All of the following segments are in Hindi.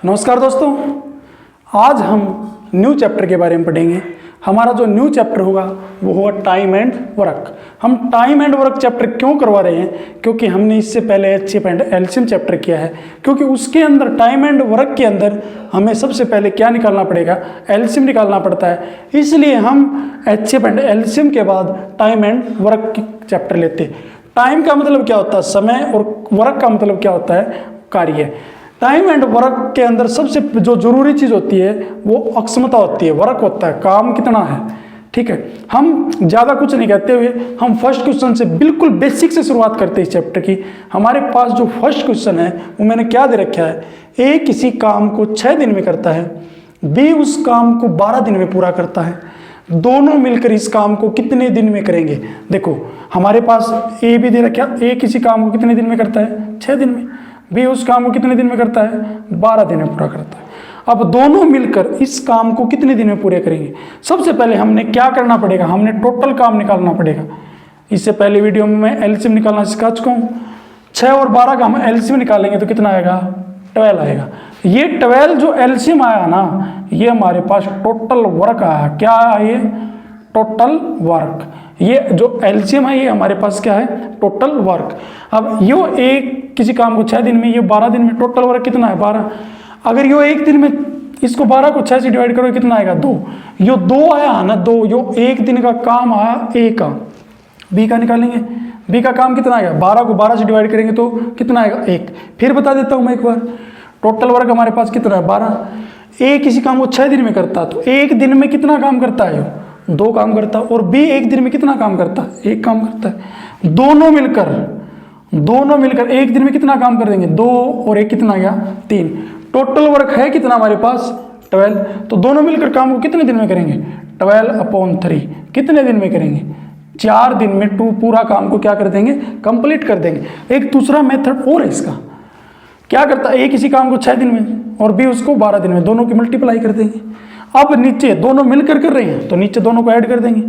नमस्कार दोस्तों, आज हम न्यू चैप्टर के बारे में पढ़ेंगे। हमारा जो न्यू चैप्टर होगा वो होगा टाइम एंड वर्क। हम टाइम एंड वर्क चैप्टर क्यों करवा रहे हैं? क्योंकि हमने इससे पहले एचसीएफ एंड एलसीएम चैप्टर किया है, क्योंकि उसके अंदर टाइम एंड वर्क के अंदर हमें सबसे पहले क्या निकालना पड़ेगा? एलसीएम निकालना पड़ता है। इसलिए हम एचसीएफ एंड एलसीएम के बाद टाइम एंड वर्क चैप्टर लेते हैं। टाइम का मतलब क्या होता है? समय, और वर्क का मतलब क्या होता है? कार्य। टाइम एंड वर्क के अंदर सबसे जो जरूरी चीज होती है वो अक्षमता होती है। वर्क होता है काम कितना है, ठीक है। हम ज्यादा कुछ नहीं कहते हुए हम फर्स्ट क्वेश्चन से बिल्कुल बेसिक से शुरुआत करते हैं इस चैप्टर की। हमारे पास जो फर्स्ट क्वेश्चन है वो मैंने क्या दे रखा है? ए किसी काम को 6 दिन में करता है, बी उस काम को 12 दिन में पूरा करता है। दोनों मिलकर इस काम को कितने दिन में करेंगे? देखो हमारे पास ए भी दे रखा है, ए किसी काम को कितने दिन में करता है? 6 दिन में। बी उस काम को कितने दिन में करता है? 12 दिन में पूरा करता है। अब दोनों मिलकर इस काम को कितने दिन में पूरे करेंगे? सबसे पहले हमने क्या करना पड़ेगा? हमने टोटल काम निकालना पड़ेगा। इससे पहले वीडियो में मैं एलसीएम निकालना सिखा चुका हूँ। 6 और 12 का हम एलसीएम निकालेंगे तो कितना आएगा? 12 आएगा। ये 12 जो एलसीएम आया ना, ये हमारे पास टोटल वर्क आया। क्या आया ये? Total work. ये जो एलसीएम है ये हमारे पास क्या है? Total work. अब यो एक किसी काम को 6 दिन में, ये 12 दिन में, टोटल वर्क कितना है? 12। अगर यो एक दिन में इसको 12 को 6 से डिवाइड करो कितना आएगा? 2। यो 2 आया ना, 2। यो एक दिन का काम आया ए का। बी का निकालेंगे, बी का काम कितना आएगा? 12 को 12 से डिवाइड करेंगे तो कितना आएगा? 1। फिर बता देता हूं मैं एक बार, टोटल वर्क हमारे पास कितना है? 12। ए किसी काम को 6 दिन में करता है तो एक दिन में कितना काम करता है? 2 काम करता है। और बी एक दिन में कितना काम करता है? 1 काम करता है। दोनों मिलकर एक दिन में कितना काम कर देंगे? 2 और 1 कितना गया? 3। टोटल वर्क है कितना हमारे पास? 12। तो दोनों मिलकर काम को कितने दिन में करेंगे? 12/3। कितने दिन में करेंगे? 4 दिन में पूरा काम को क्या कर देंगे? कंप्लीट कर देंगे। एक दूसरा मेथड और है इसका। क्या करता है? ए किसी काम को 6 दिन में और बी उसको 12 दिन में, दोनों की मल्टीप्लाई कर देंगे। अब नीचे दोनों मिलकर कर रहे हैं तो नीचे दोनों को ऐड कर देंगे,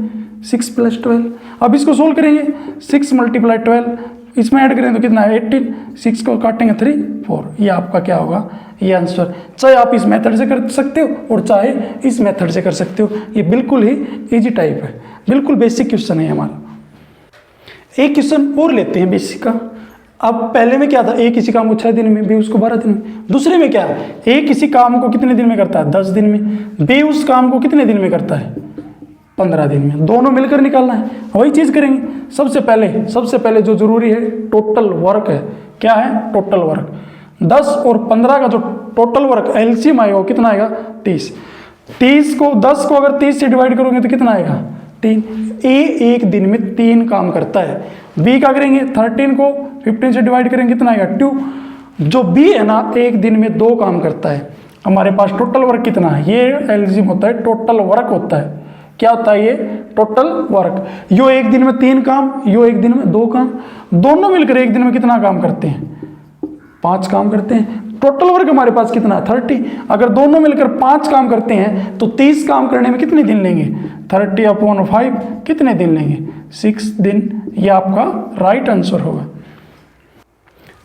6 + 12। अब इसको सोल्व करेंगे, 6 × 12 इसमें ऐड करेंगे तो कितना है? 18। 6 को काटेंगे 3, 4। ये आपका क्या होगा? ये आंसर। चाहे आप इस मेथड से कर सकते हो और चाहे इस मेथड से कर सकते हो। ये बिल्कुल ही इजी टाइप है, बिल्कुल बेसिक क्वेश्चन है हमारा। एक क्वेश्चन और लेते हैं बेसिक का। अब पहले में क्या था? ए किसी काम को 6 दिन में, बी उसको 12 दिन में। दूसरे में क्या है? ए किसी काम को कितने दिन में करता है? 10 दिन में। बी उस काम को कितने दिन में करता है? 15 दिन में। दोनों मिलकर निकालना है, वही चीज करेंगे। सबसे पहले जो जरूरी है टोटल वर्क है। क्या है? Total work. 10 और 15 का जो टोटल वर्क एलसीएम आएगा वो कितना आएगा? 30। 10 को अगर 30 से डिवाइड करोगे तो कितना आएगा? 3। ए एक दिन में 3 काम करता है। बी का करेंगे 13 को 15 से डिवाइड करेंगे कितना आएगा? 2। जो बी है ना, एक दिन में 2 काम करता है। हमारे पास टोटल वर्क कितना है? ये एलसीएम होता है, टोटल वर्क होता है। क्या होता है ये? Total work. यो एक दिन में 3 काम, यो एक दिन में 2 काम। दोनों मिलकर एक दिन में कितना काम करते हैं? 5 काम करते हैं। टोटल वर्क हमारे पास कितना है? 30। अगर दोनों मिलकर 5 काम करते हैं तो 30 काम करने में कितने दिन लेंगे? 30/5 कितने दिन लेंगे? 6 दिन। ये आपका राइट आंसर होगा।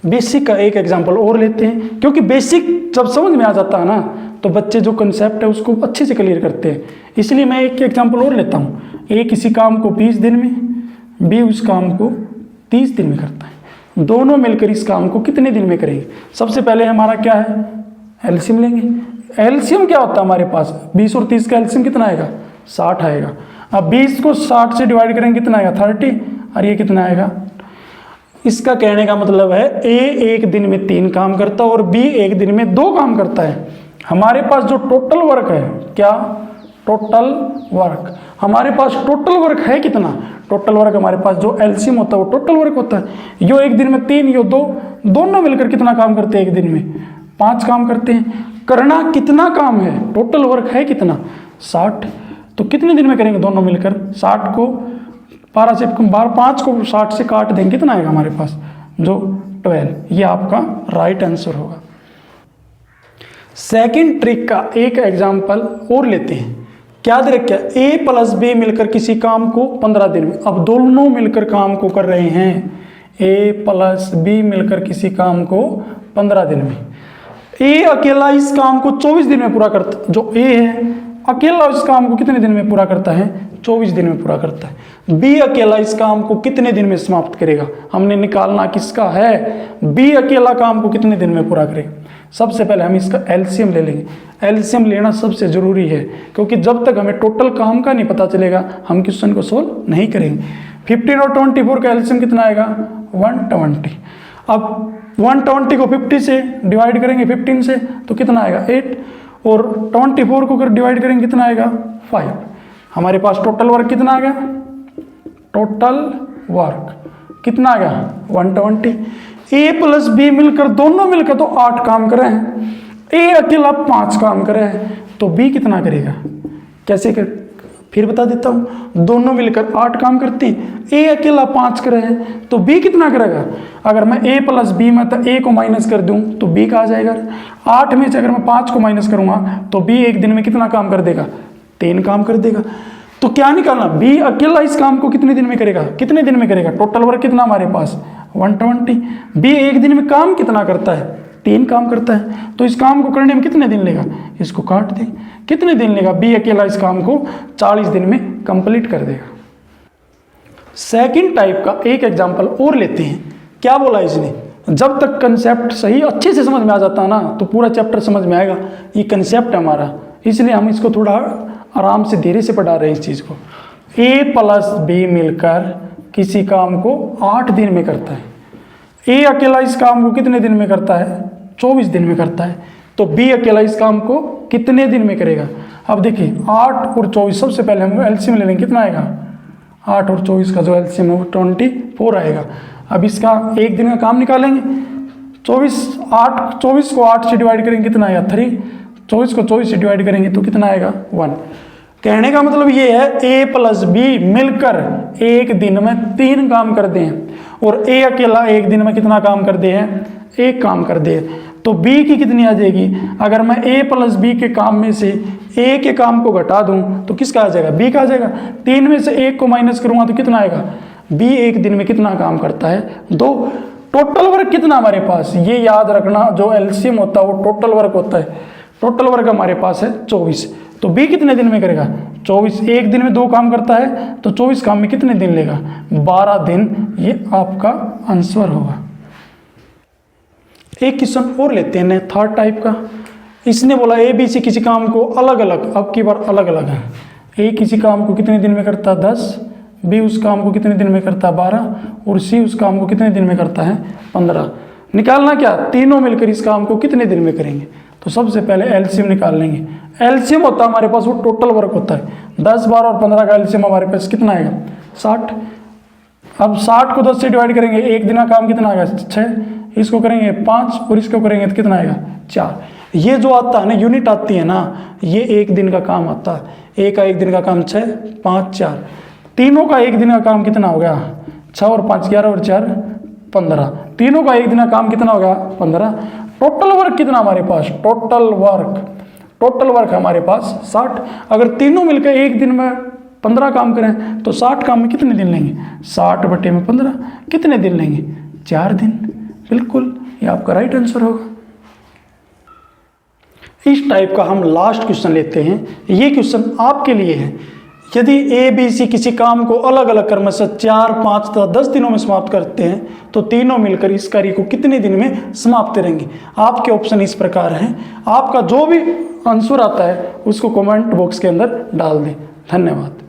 बेसिक का एक एग्जांपल और लेते हैं, क्योंकि बेसिक जब समझ में आ जाता है ना तो बच्चे जो कंसेप्ट है उसको अच्छे से क्लियर करते हैं। इसलिए मैं एक एग्जांपल और लेता हूँ। ए किसी काम को 20 दिन में, बी उस काम को 30 दिन में करता है। दोनों मिलकर इस काम को कितने दिन में करेंगे? सबसे पहले हमारा क्या है? एलसीएम लेंगे। एलसीएम क्या होता है हमारे पास? 20 और 30 का एलसीएम कितना आएगा? 60 आएगा। अब 20 को 60 से डिवाइड करेंगे कितना आएगा? 30। और ये कितना आएगा? इसका कहने का मतलब है ए एक दिन में 3 काम करता है और बी एक दिन में 2 काम करता है। हमारे पास जो टोटल वर्क है, क्या? Total work. हमारे पास टोटल वर्क है कितना? टोटल वर्क हमारे पास जो एलसीएम होता है वो टोटल वर्क होता है। यो एक दिन में 3, यो 2, दोनों मिलकर कितना काम करते हैं? एक दिन में 5 काम करते हैं। करना कितना काम है? टोटल वर्क है कितना? 60। तो कितने दिन में करेंगे दोनों मिलकर? 60 को 12 से 5 को 60 से काट देंगे, कितना आएगा हमारे पास? जो 12। ये आपका राइट आंसर होगा। सेकंड ट्रिक का एक एग्जांपल और लेते हैं। क्या दे रखा है? ए प्लस बी मिलकर किसी काम को 15 दिन में। अब दोनों मिलकर काम को कर रहे हैं। ए प्लस बी मिलकर किसी काम को 15 दिन में। ए अकेला इस काम को 24 दिन में पूरा करता, जो ए है अकेला इस काम को कितने दिन में पूरा करता है? 24 दिन में पूरा करता है। बी अकेला इस काम को कितने दिन में समाप्त करेगा? हमने निकालना किसका है? बी अकेला काम को कितने दिन में पूरा करेगा? सबसे पहले हम इसका एलसीएम ले लेंगे। एलसीएम लेना सबसे ज़रूरी है, क्योंकि जब तक हमें टोटल काम का नहीं पता चलेगा हम क्वेश्चन को सोल्व नहीं करेंगे। 15 और 24 का एलसीएम कितना आएगा? 120। अब 120 को 50 से डिवाइड करेंगे 15 से तो कितना आएगा? 8। और 24 को अगर डिवाइड करेंगे कितना आएगा? 5। हमारे पास टोटल वर्क कितना आ गया? टोटल वर्क कितना आ गया? 120। ए प्लस बी मिलकर, दोनों मिलकर तो 8 काम कर रहे हैं, ए अकेला 5 काम कर रहे हैं, तो बी कितना करेगा? कैसे कर, फिर बता देता हूँ। दोनों मिलकर 8 काम करते हैं, ए अकेला 5 कर रहे हैं, तो बी कितना करेगा? अगर मैं ए प्लस बी में तो ए को माइनस कर दूं तो बी का आ जाएगा। 8 में से अगर मैं 5 को माइनस करूंगा तो बी एक दिन में कितना काम कर देगा? 3 काम कर देगा। तो क्या निकालना? बी अकेला इस काम को कितने दिन में करेगा? कितने दिन में करेगा? टोटल वर्क कितना हमारे पास? 120। बी एक दिन में काम कितना करता है? 3 काम करता है। तो इस काम को करने में कितने दिन लेगा? इसको काट दें, कितने दिन लेगा? बी अकेला इस काम को 40 दिन में कंप्लीट कर देगा। सेकंड टाइप का एक एग्जांपल और लेते हैं। क्या बोला इसने? जब तक कंसेप्ट सही अच्छे से समझ में आ जाता है ना तो पूरा चैप्टर समझ में आएगा। ये कंसेप्ट है हमारा, इसलिए हम इसको थोड़ा आराम से धीरे से पढ़ा रहे हैं इस चीज़ को। ए प्लस बी मिलकर किसी काम को 8 दिन में करता है। ए अकेला इस काम को कितने दिन में करता है? 24 दिन में करता है। तो बी अकेला इस काम को कितने दिन में करेगा? अब देखिए 8 और 24, सबसे पहले हम एलसीएम ले लेंगे। कितना आएगा? 8 और 24 का जो एलसीएम है वो 24 आएगा। अब इसका एक दिन का काम निकालेंगे। 24 को 8 से डिवाइड करेंगे कितना आएगा? 3। 24 को 24 से डिवाइड करेंगे तो कितना आएगा? 1। कहने का मतलब ये है ए प्लस बी मिलकर एक दिन में 3 काम कर दे हैं और ए अकेला एक दिन में कितना काम कर दे हैं? 1 काम कर दे। तो बी की कितनी आ जाएगी? अगर मैं ए प्लस बी के काम में से ए के काम को घटा दूं तो किसका आ जाएगा? बी का आ जाएगा। 3 में से 1 को माइनस करूंगा तो कितना आएगा? बी एक दिन में कितना काम करता है? 2। टोटल वर्क कितना हमारे पास? ये याद रखना, जो एलसीएम होता है वो टोटल वर्क होता है। टोटल वर्क हमारे पास है 24। तो बी कितने दिन में करेगा? 24। एक दिन में 2 काम करता है तो 24 काम में कितने दिन लेगा? 12 दिन। ये आपका आंसर होगा। एक क्वेश्चन और लेते हैं थर्ड टाइप का। इसने बोला ए बी सी किसी काम को अलग अलग, अब की बार अलग अलग है। ए किसी काम को कितने दिन में करता है? 10। बी उस काम को कितने दिन में करता है? 12। और सी उस काम को कितने दिन में करता है? 15। निकालना क्या? तीनों मिलकर इस काम को कितने दिन में करेंगे? तो सबसे पहले एलसीएम निकाल लेंगे। एलसीएम होता है हमारे पास वो टोटल वर्क होता है। 10, 12 और 15 का एलसीएम हमारे पास कितना आएगा? 60। अब 60 को 10 से डिवाइड करेंगे, एक दिन का काम कितना आएगा? 6। इसको करेंगे 5 और इसको करेंगे तो कितना आएगा? 4। ये जो आता है ना, यूनिट आती है ना, ये एक दिन का काम आता है। ए का एक दिन का काम 6, 5, 4। तीनों का एक दिन का काम कितना हो गया? 6 और 5 11 और 4 15। तीनों का एक दिन का काम कितना हो गया? 15। टोटल वर्क कितना हमारे पास? टोटल वर्क हमारे पास 60। अगर तीनों मिलकर एक दिन में 15 काम करें तो 60 काम में कितने दिन लेंगे? 60/15 कितने दिन लेंगे? 4 दिन। बिल्कुल, ये आपका राइट आंसर होगा। इस टाइप का हम लास्ट क्वेश्चन लेते हैं। ये क्वेश्चन आपके लिए है। यदि ए बी सी किसी काम को अलग अलग क्रमशः 4, 5 तथा 10 दिनों में समाप्त करते हैं तो तीनों मिलकर इस कार्य को कितने दिन में समाप्त करेंगे? आपके ऑप्शन इस प्रकार हैं। आपका जो भी आंसर आता है उसको कमेंट बॉक्स के अंदर डाल दें। धन्यवाद।